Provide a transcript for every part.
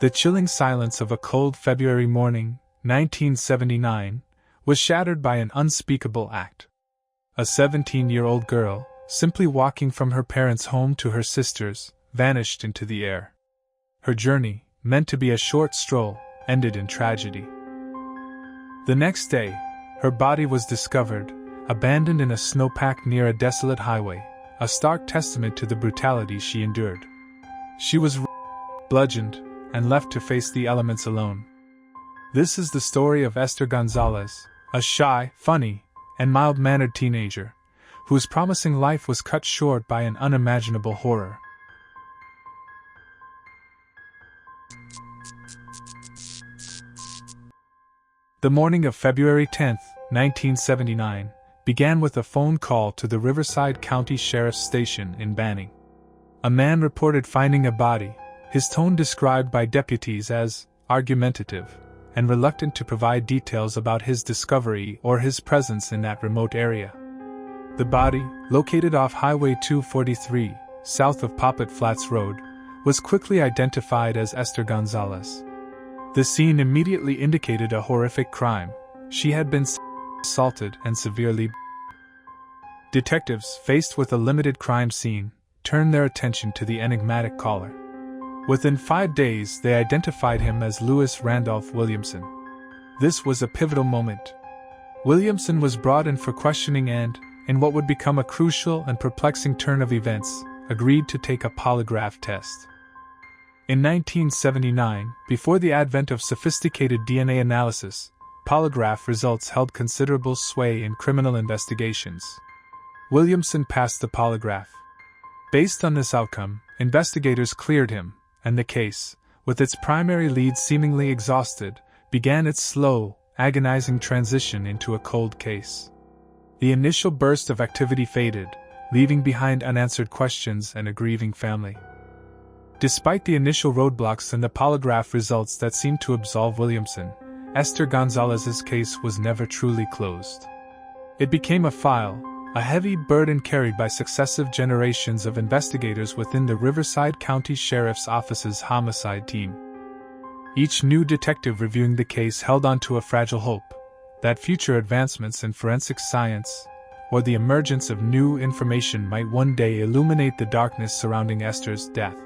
The chilling silence of a cold February morning, 1979, was shattered by an unspeakable act. A 17-year-old girl, simply walking from her parents' home to her sister's, vanished into the air. Her journey, meant to be a short stroll, ended in tragedy. The next day, her body was discovered, abandoned in a snowpack near a desolate highway, a stark testament to the brutality she endured. She was bludgeoned and left to face the elements alone. This is the story of Esther Gonzalez, a shy, funny, and mild-mannered teenager, whose promising life was cut short by an unimaginable horror. The morning of February 10, 1979, began with a phone call to the Riverside County Sheriff's Station in Banning. A man reported finding a body, his tone described by deputies as argumentative and reluctant to provide details about his discovery or his presence in that remote area. The body, located off Highway 243, south of Poppet Flats Road, was quickly identified as Esther Gonzalez. The scene immediately indicated a horrific crime. She had been assaulted and severely. Detectives, faced with a limited crime scene, turned their attention to the enigmatic caller. Within 5 days, they identified him as Louis Randolph Williamson. This was a pivotal moment. Williamson was brought in for questioning and, in what would become a crucial and perplexing turn of events, agreed to take a polygraph test. In 1979, before the advent of sophisticated DNA analysis, polygraph results held considerable sway in criminal investigations. Williamson passed the polygraph. Based on this outcome, investigators cleared him, and the case, with its primary lead seemingly exhausted, began its slow, agonizing transition into a cold case. The initial burst of activity faded, leaving behind unanswered questions and a grieving family. Despite the initial roadblocks and the polygraph results that seemed to absolve Williamson, Esther Gonzalez's case was never truly closed. It became a file, a heavy burden carried by successive generations of investigators within the Riverside County Sheriff's Office's homicide team. Each new detective reviewing the case held on to a fragile hope that future advancements in forensic science, or the emergence of new information, might one day illuminate the darkness surrounding Esther's death.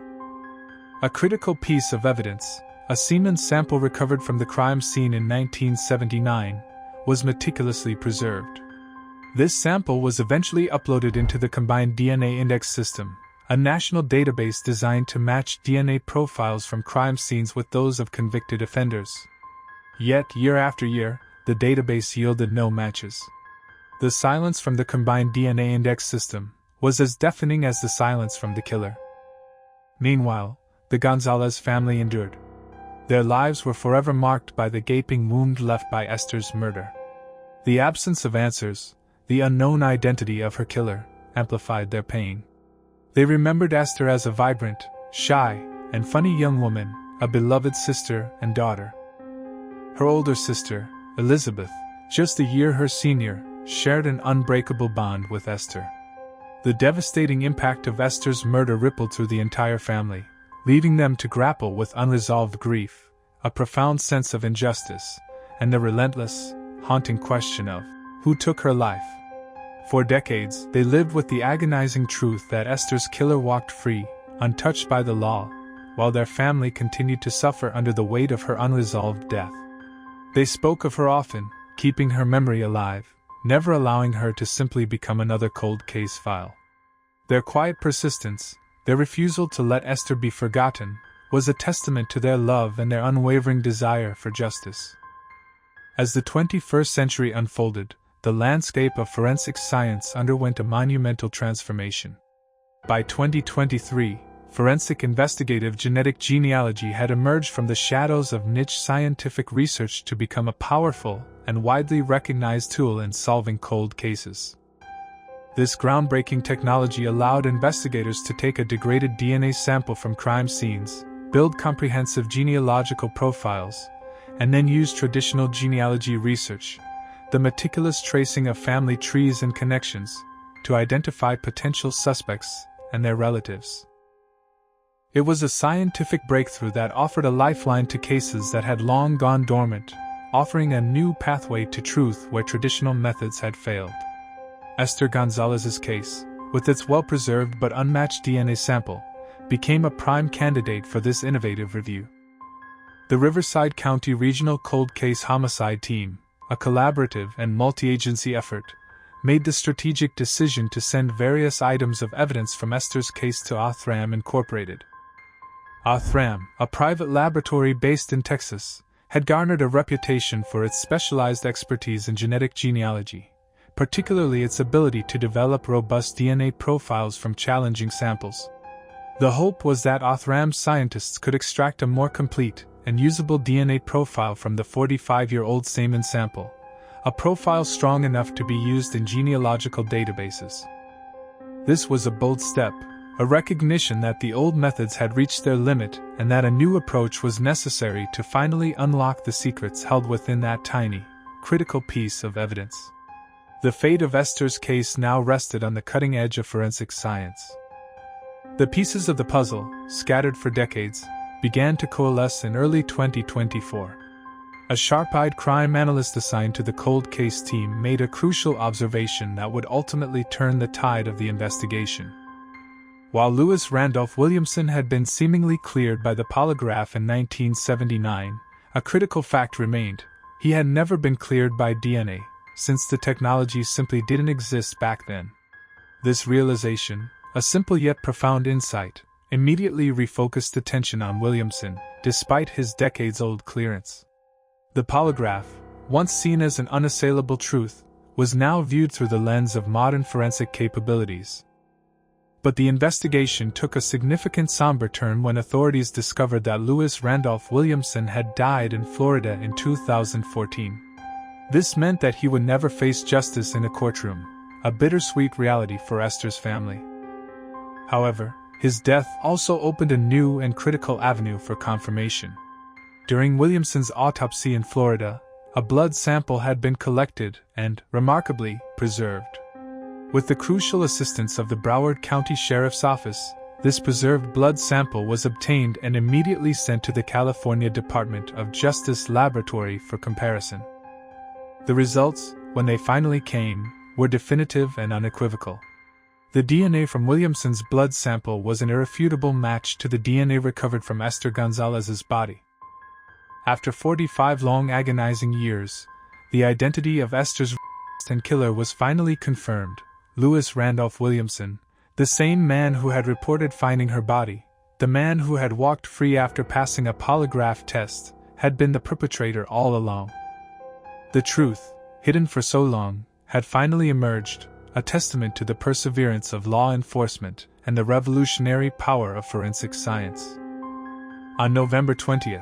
A critical piece of evidence, a semen sample recovered from the crime scene in 1979, was meticulously preserved. This sample was eventually uploaded into the Combined DNA Index System, a national database designed to match DNA profiles from crime scenes with those of convicted offenders. Yet, year after year, the database yielded no matches. The silence from the Combined DNA Index System was as deafening as the silence from the killer. Meanwhile, the Gonzalez family endured. Their lives were forever marked by the gaping wound left by Esther's murder. The absence of answers, the unknown identity of her killer, amplified their pain. They remembered Esther as a vibrant, shy, and funny young woman, a beloved sister and daughter. Her older sister, Elizabeth, just a year her senior, shared an unbreakable bond with Esther. The devastating impact of Esther's murder rippled through the entire family, leaving them to grapple with unresolved grief, a profound sense of injustice, and the relentless, haunting question of who took her life. For decades, they lived with the agonizing truth that Esther's killer walked free, untouched by the law, while their family continued to suffer under the weight of her unresolved death. They spoke of her often, keeping her memory alive, never allowing her to simply become another cold case file. Their quiet persistence, their refusal to let Esther be forgotten, was a testament to their love and their unwavering desire for justice. As the 21st century unfolded, the landscape of forensic science underwent a monumental transformation. By 2023, forensic investigative genetic genealogy had emerged from the shadows of niche scientific research to become a powerful and widely recognized tool in solving cold cases. This groundbreaking technology allowed investigators to take a degraded DNA sample from crime scenes, build comprehensive genealogical profiles, and then use traditional genealogy research, the meticulous tracing of family trees and connections, to identify potential suspects and their relatives. It was a scientific breakthrough that offered a lifeline to cases that had long gone dormant, offering a new pathway to truth where traditional methods had failed. Esther Gonzalez's case, with its well-preserved but unmatched DNA sample, became a prime candidate for this innovative review. The Riverside County Regional Cold Case Homicide Team, a collaborative and multi-agency effort, made the strategic decision to send various items of evidence from Esther's case to Othram Incorporated. Othram, a private laboratory based in Texas, had garnered a reputation for its specialized expertise in genetic genealogy, particularly its ability to develop robust DNA profiles from challenging samples. The hope was that Othram's scientists could extract a more complete and usable DNA profile from the 45-year-old semen sample, a profile strong enough to be used in genealogical databases. This was a bold step, a recognition that the old methods had reached their limit and that a new approach was necessary to finally unlock the secrets held within that tiny, critical piece of evidence. The fate of Esther's case now rested on the cutting edge of forensic science. The pieces of the puzzle, scattered for decades, began to coalesce in early 2024. A sharp-eyed crime analyst assigned to the cold case team made a crucial observation that would ultimately turn the tide of the investigation. While Lewis Randolph Williamson had been seemingly cleared by the polygraph in 1979, a critical fact remained: he had never been cleared by DNA, since the technology simply didn't exist back then. This realization, a simple yet profound insight, immediately refocused attention on Williamson, despite his decades-old clearance. The polygraph, once seen as an unassailable truth, was now viewed through the lens of modern forensic capabilities. But the investigation took a significant somber turn when authorities discovered that Lewis Randolph Williamson had died in Florida in 2014. This meant that he would never face justice in a courtroom, a bittersweet reality for Esther's family. However, his death also opened a new and critical avenue for confirmation. During Williamson's autopsy in Florida, a blood sample had been collected and, remarkably, preserved. With the crucial assistance of the Broward County Sheriff's Office, this preserved blood sample was obtained and immediately sent to the California Department of Justice Laboratory for comparison. The results, when they finally came, were definitive and unequivocal. The DNA from Williamson's blood sample was an irrefutable match to the DNA recovered from Esther Gonzalez's body. After 45 long agonizing years, the identity of Esther's and killer was finally confirmed. Lewis Randolph Williamson, the same man who had reported finding her body, the man who had walked free after passing a polygraph test, had been the perpetrator all along. The truth, hidden for so long, had finally emerged, a testament to the perseverance of law enforcement and the revolutionary power of forensic science. On November 20,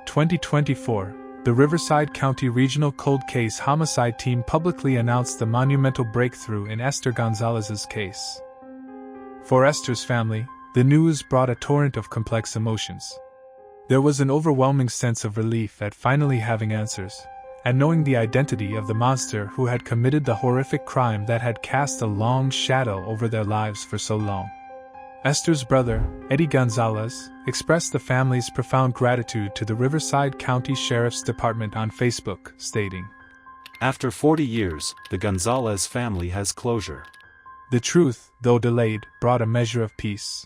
2024, the Riverside County Regional Cold Case Homicide Team publicly announced the monumental breakthrough in Esther Gonzalez's case. For Esther's family, the news brought a torrent of complex emotions. There was an overwhelming sense of relief at finally having answers, and knowing the identity of the monster who had committed the horrific crime that had cast a long shadow over their lives for so long. Esther's brother, Eddie Gonzalez, expressed the family's profound gratitude to the Riverside County Sheriff's Department on Facebook, stating, "After 40 years, the Gonzalez family has closure." The truth, though delayed, brought a measure of peace.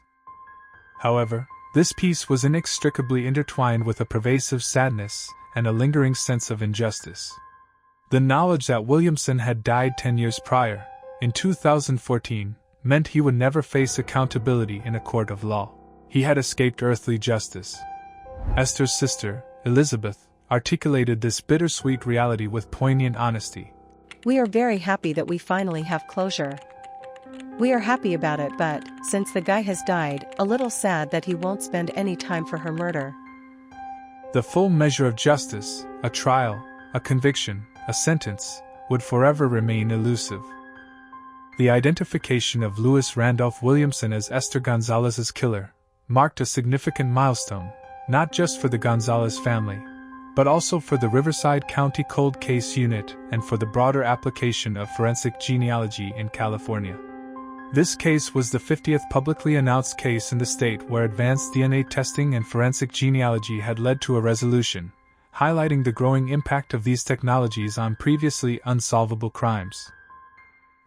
However, this peace was inextricably intertwined with a pervasive sadness and a lingering sense of injustice. The knowledge that Williamson had died 10 years prior, in 2014, meant he would never face accountability in a court of law. He had escaped earthly justice. Esther's sister, Elizabeth, articulated this bittersweet reality with poignant honesty. "We are very happy that we finally have closure. We are happy about it, but, since the guy has died, a little sad that he won't spend any time for her murder." The full measure of justice, a trial, a conviction, a sentence, would forever remain elusive. The identification of Lewis Randolph Williamson as Esther Gonzalez's killer marked a significant milestone, not just for the Gonzalez family, but also for the Riverside County Cold Case Unit and for the broader application of forensic genealogy in California. This case was the 50th publicly announced case in the state where advanced DNA testing and forensic genealogy had led to a resolution, highlighting the growing impact of these technologies on previously unsolvable crimes.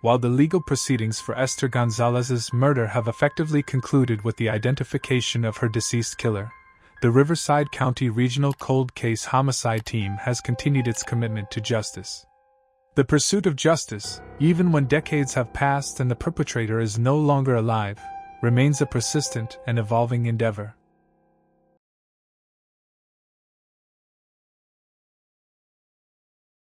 While the legal proceedings for Esther Gonzalez's murder have effectively concluded with the identification of her deceased killer, the Riverside County Regional Cold Case Homicide Team has continued its commitment to justice. The pursuit of justice, even when decades have passed and the perpetrator is no longer alive, remains a persistent and evolving endeavor.